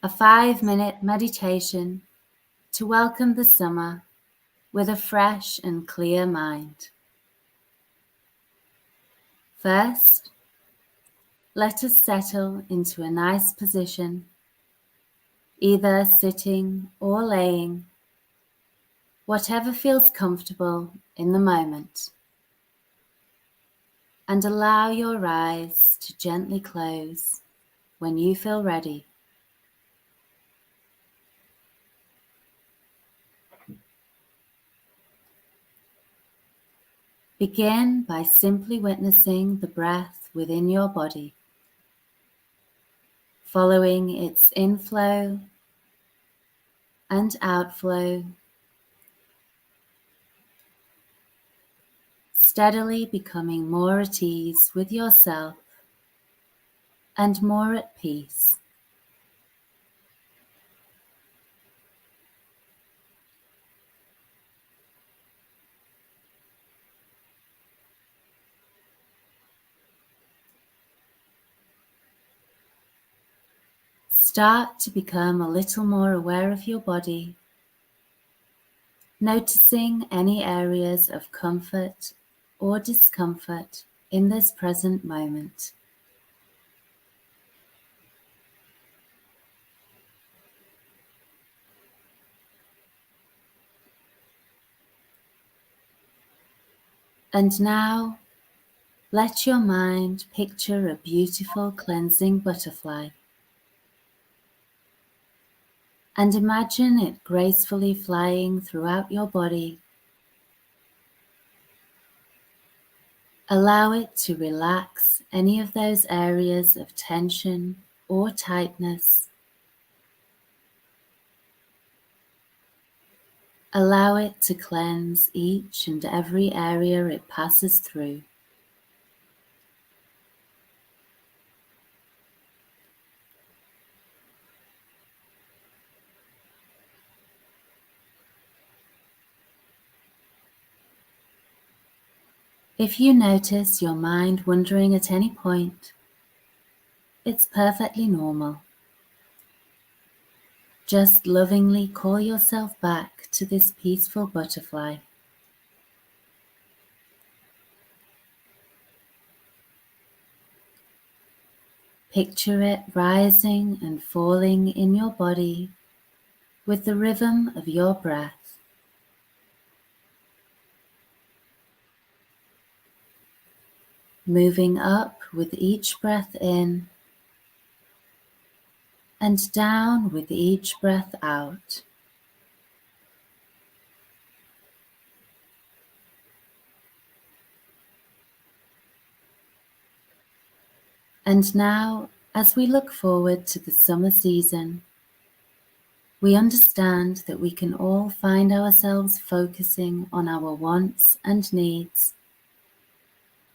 A 5-minute meditation to welcome the summer with a fresh and clear mind. First, let us settle into a nice position, either sitting or laying, whatever feels comfortable in the moment, and allow your eyes to gently close when you feel ready. Begin by simply witnessing the breath within your body, following its inflow and outflow, steadily becoming more at ease with yourself and more at peace. Start to become a little more aware of your body, noticing any areas of comfort or discomfort in this present moment. And now, let your mind picture a beautiful cleansing butterfly, and imagine it gracefully flying throughout your body. Allow it to relax any of those areas of tension or tightness. Allow it to cleanse each and every area it passes through. If you notice your mind wandering at any point, it's perfectly normal. Just lovingly call yourself back to this peaceful butterfly. Picture it rising and falling in your body with the rhythm of your breath. Moving up with each breath in and down with each breath out. And now, as we look forward to the summer season, we understand that we can all find ourselves focusing on our wants and needs,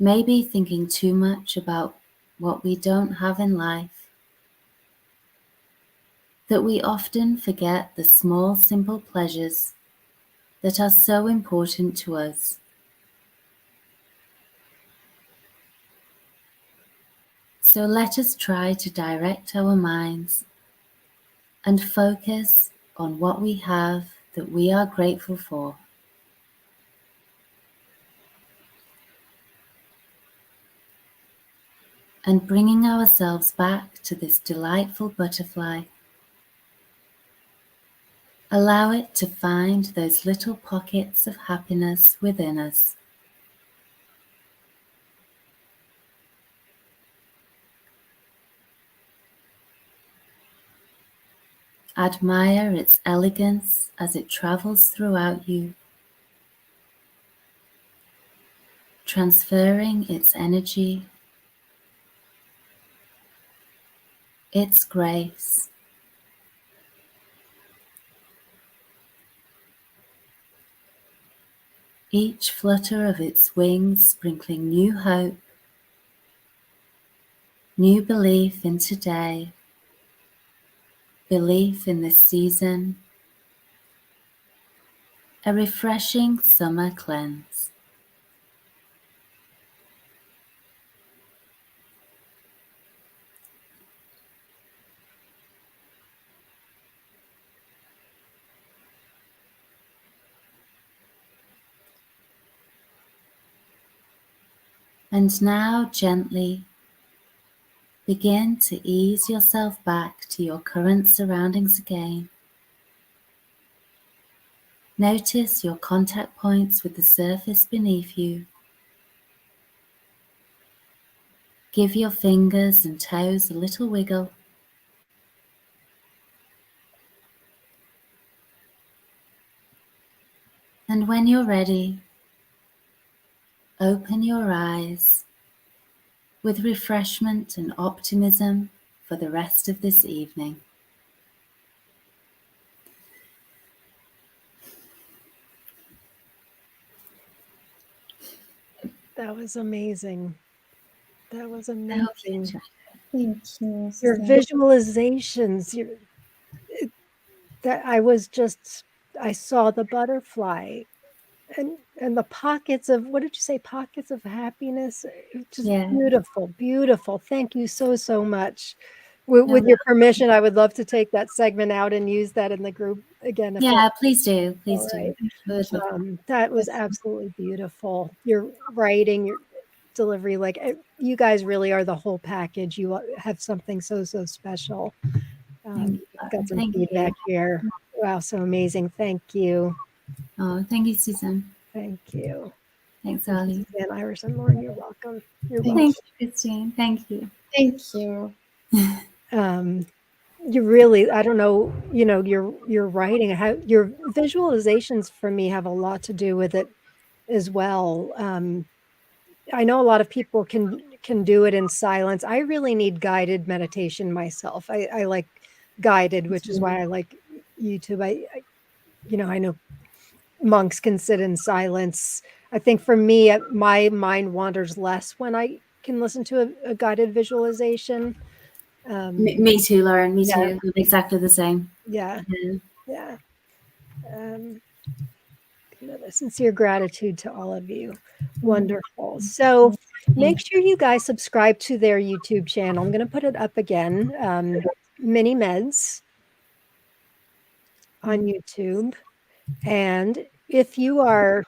maybe thinking too much about what we don't have in life, that we often forget the small, simple pleasures that are so important to us. So let us try to direct our minds and focus on what we have that we are grateful for. And bringing ourselves back to this delightful butterfly, allow it to find those little pockets of happiness within us. Admire its elegance as it travels throughout you, transferring its energy, its grace. Each flutter of its wings sprinkling new hope, new belief in today, belief in this season, a refreshing summer cleanse. And now gently begin to ease yourself back to your current surroundings again. Notice your contact points with the surface beneath you. Give your fingers and toes a little wiggle. And when you're ready, open your eyes with refreshment and optimism for the rest of this evening. That was amazing. That was I hope you amazing. enjoyed Thank you, Your Suzanne. visualizations, that I saw the butterfly and the pockets of, what did you say? Pockets of happiness. Just Yeah. beautiful, beautiful. Thank you so, so much. No, With your permission, I would love to take that segment out and use that in the group again. If yeah, that's please do. Please all do. right. I would love That was absolutely beautiful. Your writing, your delivery, like you guys really are the whole package. You have something so, so special. Thank you, Got Lauren. some Thank feedback you. here. Wow, so amazing. Thank you. Oh, thank you, Suzanne. Thank you. Thanks, Thank you, Ollie. Suzanne, Iris, and Lauren. You're welcome. You're Thank welcome. Thank you, Christine. Thank you. Thank you. You really, I don't know, your writing, how your visualizations for me have a lot to do with it as well. I know a lot of people can do it in silence. I really need guided meditation myself. I like guided, which is why I like YouTube. I know monks can sit in silence. I think for me, my mind wanders less when I can listen to a guided visualization. Me too, Lauren. Me Yeah, too. I'm exactly the same. yeah, Yeah. yeah. Um, Sincere gratitude to all of you. Wonderful. So make sure you guys subscribe to their YouTube channel. I'm going to put it up again. Mini Meds on YouTube. And if you are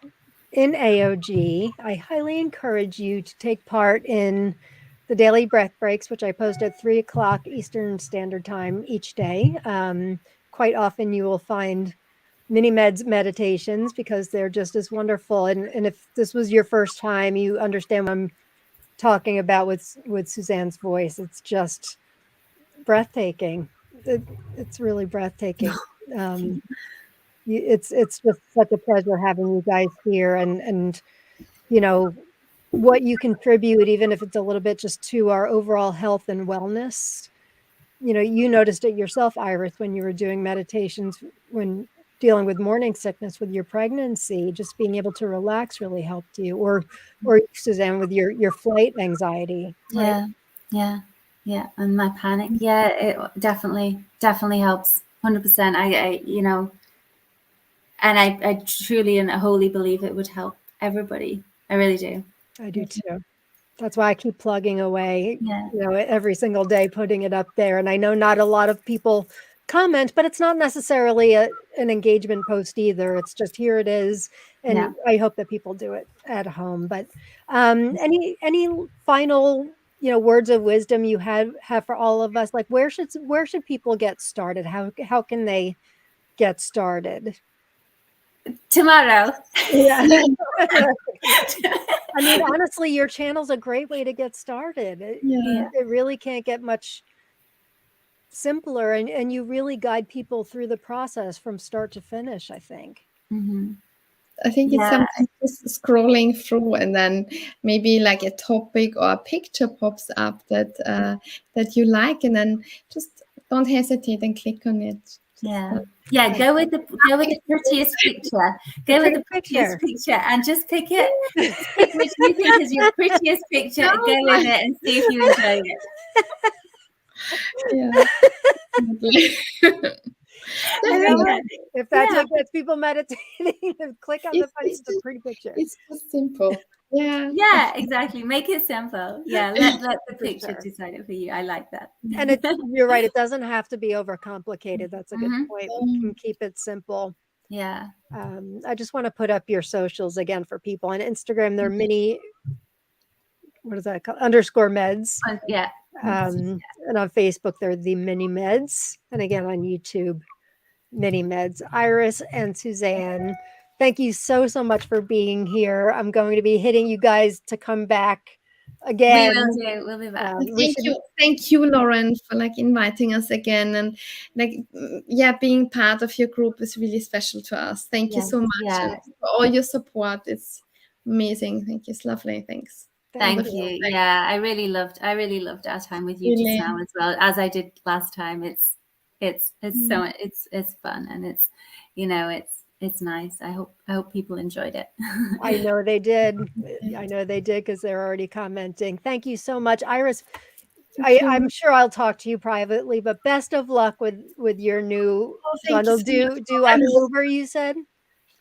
in AOG, I highly encourage you to take part in the daily breath breaks, which I post at 3 o'clock Eastern Standard Time each day. Quite often you will find mini meds meditations because they're just as wonderful. And if this was your first time, you understand what I'm talking about with Suzanne's voice. It's just breathtaking. It's really breathtaking. It's just such a pleasure having you guys here, and you know what you contribute, even if it's a little bit, just to our overall health and wellness. You noticed it yourself, Iris, when you were doing meditations when dealing with morning sickness with your pregnancy. Just being able to relax really helped you, or Suzanne, with your flight anxiety, right? Yeah. And my panic. Yeah, it definitely helps. 100%. And I truly and wholly believe it would help everybody. I really do. I do too. That's why I keep plugging away, Yeah. every single day, putting it up there. And I know not a lot of people comment, but it's not necessarily an engagement post either. It's just, here it is. And Yeah. I hope that people do it at home. But any final, words of wisdom you have for all of us? Like, where should people get started? How can they get started? Tomorrow. Yeah. I mean, honestly, your channel's a great way to get started. Yeah. It really can't get much simpler, and you really guide people through the process from start to finish, I think. Mm-hmm. I think it's Yeah. sometimes just scrolling through, and then maybe like a topic or a picture pops up that you like, and then just don't hesitate and click on it. Yeah. Go with the prettiest picture. Go with the prettiest picture and just pick it. Just pick which you think is your prettiest picture. Go with it and see if you enjoy it. Yeah. If that's what gets people meditating, click on the pretty picture. It's just simple. Yeah, exactly. Make it simple. Yeah, let the picture decide it for you. I like that. And you're right, it doesn't have to be overcomplicated. That's a good point. We can keep it simple. Yeah. I just want to put up your socials again for people. On Instagram, they're mini what is that called? Underscore meds. Yeah. And on Facebook, they're the mini meds. And again, on YouTube, mini meds. Iris and Suzanne, thank you so much for being here. I'm going to be hitting you guys to come back again. We will do. We'll be back. Thank you, Lauren, for like inviting us again, and like being part of your group is really special to us. Thank you so much and for all your support. It's amazing. Thank you. It's lovely. Thanks. Thank you. Yeah, I really loved our time with you just now as well, as I did last time. It's so it's fun, and it's it's nice. I hope people enjoyed it. I know they did. I know they did, because they're already commenting. Thank you so much, Iris. I'm sure I'll talk to you privately, but best of luck with your new bundle. Due October, you said?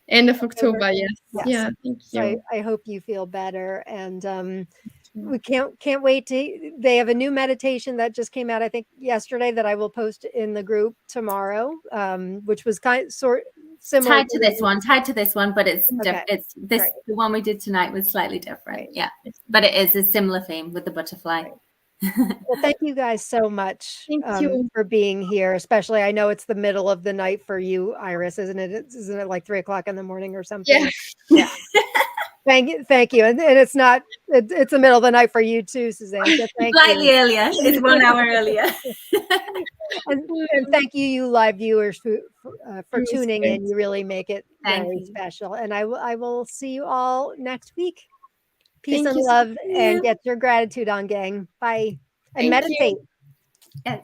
End of October, yes. Yeah, thank you. I hope you feel better, and we can't wait to. They have a new meditation that just came out, I think yesterday, that I will post in the group tomorrow, which was similar tied to this one, but it's it's this right. The one we did tonight was slightly different. Right. Yeah, but it is a similar theme with the butterfly. Right. Well, thank you guys so much for being here. Especially, I know it's the middle of the night for you, Iris, isn't it? Isn't it like 3 o'clock in the morning or something? Yeah. Thank you. And it's not. It's the middle of the night for you too, Suzanne. So slightly earlier. It's 1 hour earlier. and thank you live viewers for tuning in. You really make it very special. And I will see you all next week. Peace and love, and get your gratitude on, gang. Bye. And meditate. Yes.